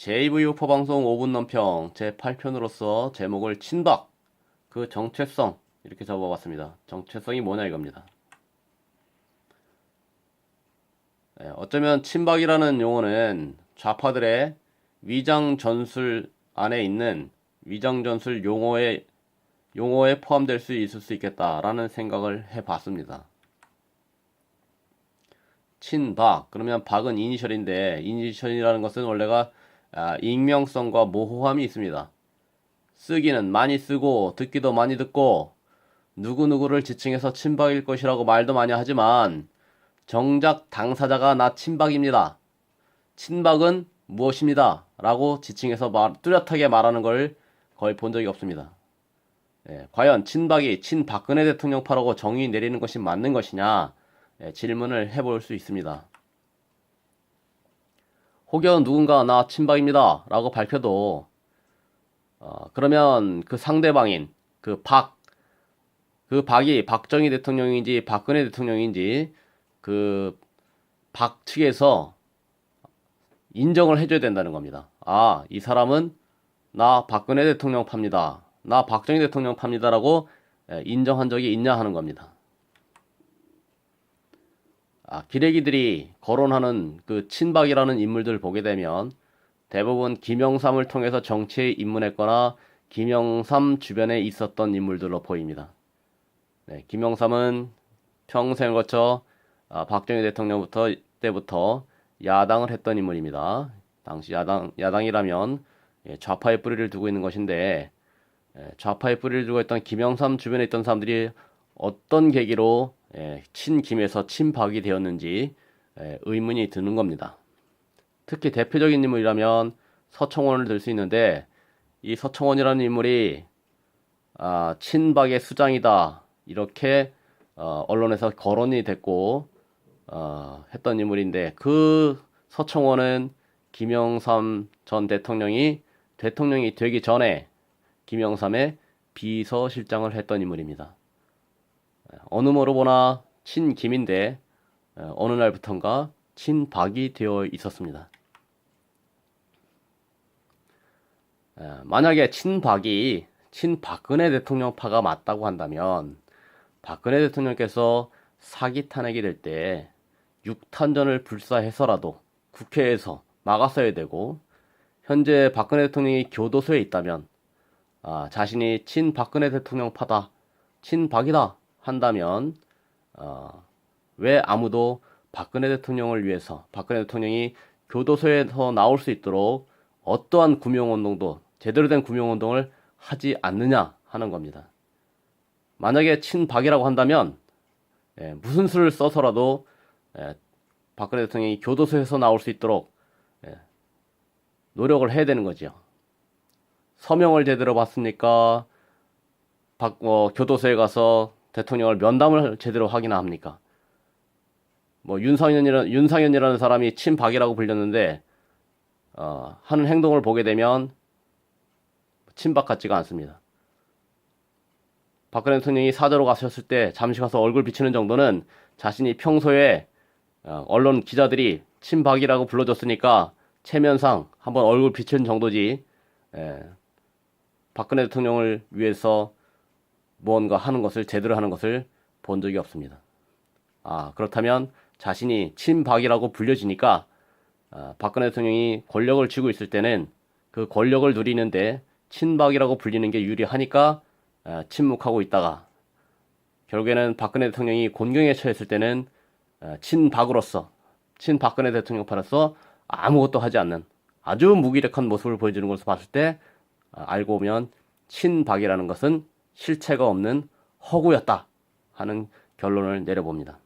JVU포 방송 5분 논평 제8편으로서 제목을 친박, 그 정체성 이렇게 적어봤습니다. 정체성이 뭐냐 이겁니다. 어쩌면 친박이라는 용어는 좌파들의 위장전술 안에 있는 위장전술 용어에 포함될 수 있을 수 있겠다라는 생각을 해봤습니다. 친박, 그러면 박은 이니셜인데 이니셜이라는 것은 원래가 익명성과 모호함이 있습니다. 쓰기는 많이 쓰고 듣기도 많이 듣고 누구누구를 지칭해서 친박일 것이라고 말도 많이 하지만 정작 당사자가 나 친박입니다. 친박은 무엇입니다. 라고 지칭해서 뚜렷하게 말하는 걸 거의 본 적이 없습니다. 과연 친박이 친박근혜 대통령파라고 정의 내리는 것이 맞는 것이냐 질문을 해볼 수 있습니다. 혹여 누군가 나 친박입니다 라고 밝혀도 그러면 그 상대방인 그 박이 박정희 대통령인지 박근혜 대통령인지 그 박 측에서 인정을 해줘야 된다는 겁니다. 이 사람은 나 박근혜 대통령 팝니다. 나 박정희 대통령 팝니다 라고 인정한 적이 있냐 하는 겁니다. 기레기들이 거론하는 그 친박이라는 인물들을 보게 되면 대부분 김영삼을 통해서 정치에 입문했거나 김영삼 주변에 있었던 인물들로 보입니다. 김영삼은 평생을 거쳐 박정희 대통령 때부터 야당을 했던 인물입니다. 당시 야당이라면 좌파의 뿌리를 두고 있는 것인데 좌파의 뿌리를 두고 있던 김영삼 주변에 있던 사람들이 어떤 계기로 친김에서 친박이 되었는지 의문이 드는 겁니다. 특히 대표적인 인물이라면 서청원을 들 수 있는데 이 서청원이라는 인물이 친박의 수장이다 이렇게 언론에서 거론이 됐고 했던 인물인데 그 서청원은 김영삼 전 대통령이 되기 전에 김영삼의 비서실장을 했던 인물입니다. 어느 뭐로 보나 친김인데 어느 날부턴가 친박이 되어 있었습니다. 만약에 친박이 친박근혜 대통령파가 맞다고 한다면 박근혜 대통령께서 사기 탄핵이 될 때 6탄전을 불사해서라도 국회에서 막았어야 되고 현재 박근혜 대통령이 교도소에 있다면 자신이 친박근혜 대통령파다, 친박이다 한다면 왜 아무도 박근혜 대통령을 위해서 박근혜 대통령이 교도소에서 나올 수 있도록 어떠한 구명운동도 제대로 된 구명운동을 하지 않느냐 하는 겁니다. 만약에 친박이라고 한다면 무슨 수를 써서라도 박근혜 대통령이 교도소에서 나올 수 있도록 노력을 해야 되는 거죠. 서명을 제대로 받습니까? 교도소에 가서 대통령을 면담을 제대로 하기나 합니까? 윤상현이라는 사람이 친박이라고 불렸는데 하는 행동을 보게 되면 친박 같지가 않습니다. 박근혜 대통령이 사저로 가셨을 때 잠시 가서 얼굴 비치는 정도는 자신이 평소에 언론 기자들이 친박이라고 불러줬으니까 체면상 한번 얼굴 비치는 정도지 박근혜 대통령을 위해서 무언가 하는 것을 제대로 하는 것을 본 적이 없습니다. 그렇다면 자신이 친박이라고 불려지니까 박근혜 대통령이 권력을 쥐고 있을 때는 그 권력을 누리는데 친박이라고 불리는 게 유리하니까 침묵하고 있다가 결국에는 박근혜 대통령이 곤경에 처했을 때는 친박근혜 대통령파로서 아무것도 하지 않는 아주 무기력한 모습을 보여주는 것을 봤을 때 알고 보면 친박이라는 것은 실체가 없는 허구였다 하는 결론을 내려봅니다.